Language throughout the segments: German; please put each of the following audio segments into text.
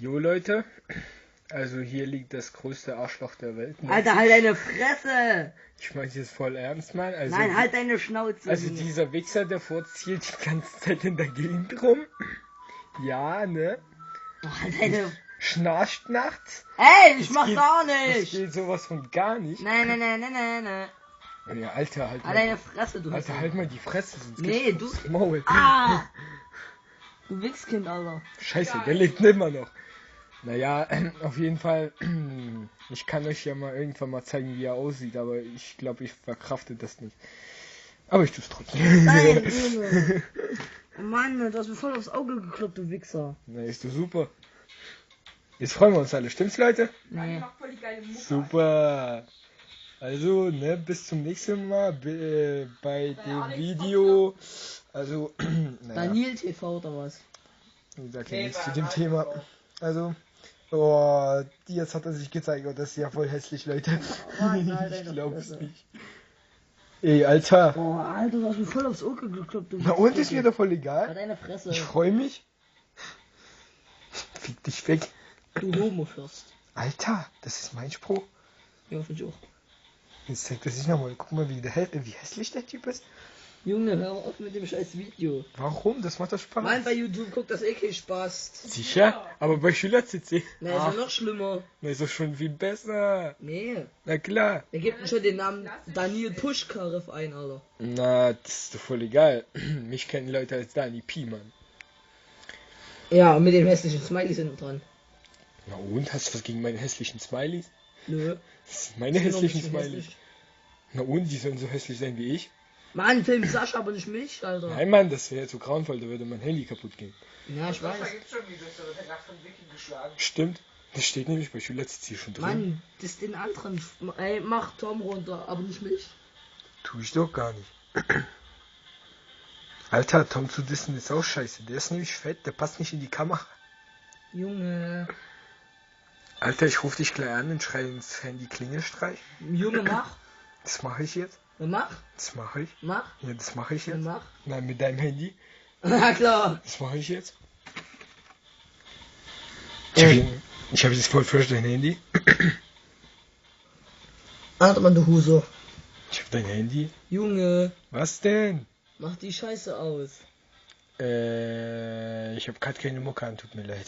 Jo Leute, also hier liegt das größte Arschloch der Welt. Ne? Alter, halt deine Fresse! Ich meine jetzt voll ernst, Mann. Also, Nein, halt deine Schnauze. Also dieser Wichser, der vorzielt die ganze Zeit in der Gegend rum. Ja, ne? Oh, halt deine... Schnarcht nachts. Ey, ich Das mach geht- gar Das nicht! geht sowas von gar nicht. Nein. Ja, Alter, halt Halt mal, deine Fresse, du Alter, halt mal die Fresse. Sonst Nee, gibt's du... aufs Maul. Ah! Du Wichskind, Alter. Scheiße, der lebt immer noch. Naja, auf jeden Fall, ich kann euch ja mal irgendwann mal zeigen, wie er aussieht, aber ich glaube, ich verkrafte das nicht. Aber ich tue es trotzdem. Nein, Junge. Oh Mann, du hast mir voll aufs Auge gekloppt, du Wichser. Na, ist doch super. Jetzt freuen wir uns alle, stimmt's, Leute? Nee. Super. Also, ne, bis zum nächsten Mal bei dem Video. Also, naja, Daniel TV oder was? ich sag ja nichts zu dem Thema. Also, oh, jetzt hat er sich gezeigt, oh, das ist ja voll hässlich, Leute. Ich glaub's nicht. Ey, Alter. Oh, Alter, du hast mir voll aufs Auge gekloppt, du Na und, ist mir doch voll egal. Halt deine Fresse. Ich freue mich. Fick dich weg. Du Homo-Fürst. Alter, das ist mein Spruch. Ja, finde ich auch. Jetzt zeigt er sich nochmal. Guck mal, wie hässlich der Typ ist. Junge, hör auf mit dem scheiß Video. Warum? Das macht doch Spaß. Mann, bei YouTube guckt das keinen Spaß. Sicher? Aber bei Schüler-CC? Na, ist ja noch schlimmer. Na, ist doch schon viel besser. Nee. Na klar. Er gibt mir schon den Namen Daniel Puschkarev ein, Alter. Na, das ist doch voll egal. Mich kennen Leute als Dani Pi, Mann. Ja, und mit dem hässlichen Smiley sind dran. Na und? Hast du was gegen meine hässlichen Smileys? Nö. Das sind meine hässlichen Ist noch ein bisschen Smileys. hässlich. Na und? Die sollen so hässlich sein wie ich? Mann, Film Sascha, aber nicht mich, Alter. Nein, Mann, das wäre zu grauenvoll. Da würde mein Handy kaputt gehen. Ja, ich weiß. Stimmt. Das steht nämlich bei Schüler-CC schon drin. Mann, das ist den anderen. Ey, mach Tom runter, aber nicht mich. Tu ich doch gar nicht. Alter, Tom zu dissen ist auch scheiße. Der ist nämlich fett, der passt nicht in die Kamera. Junge. Alter, ich rufe dich gleich an und schreie ins Handy Klingelstreich. Junge, mach. Das mache ich jetzt. Mach. Das mache ich. Mach. Ja, das mache ich jetzt. Mach. Nein, mit deinem Handy. Na klar. Das mache ich jetzt. Ich habe jetzt voll frisch dein Handy. Warte mal, du Huso. Ich habe dein Handy. Junge, Was denn? mach die Scheiße aus. Ich habe gerade keine Mucke an, tut mir leid.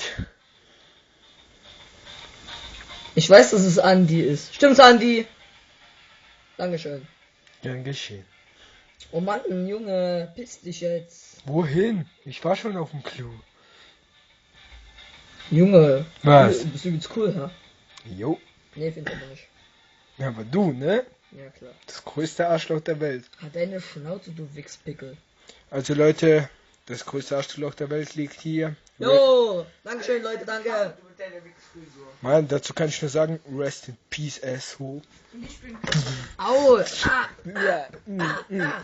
Ich weiß, dass es Andi ist. Stimmt's, Andi? Dankeschön. Gern geschehen. Oh Mann, Junge, piss dich jetzt. Wohin? Ich war schon auf dem Klo. Junge. Was? Du bist übelst cool, ha? Jo. Nee, find ich aber nicht. Ja, aber du, ne? Ja, klar. Das größte Arschloch der Welt. Halt deine Schnauze, du Wichspickel. Also Leute, das größte Arschloch der Welt liegt hier. Jo, Dankeschön, Leute, danke. Mann, dazu kann ich nur sagen, rest in peace, asshole. Au, ah. Ja,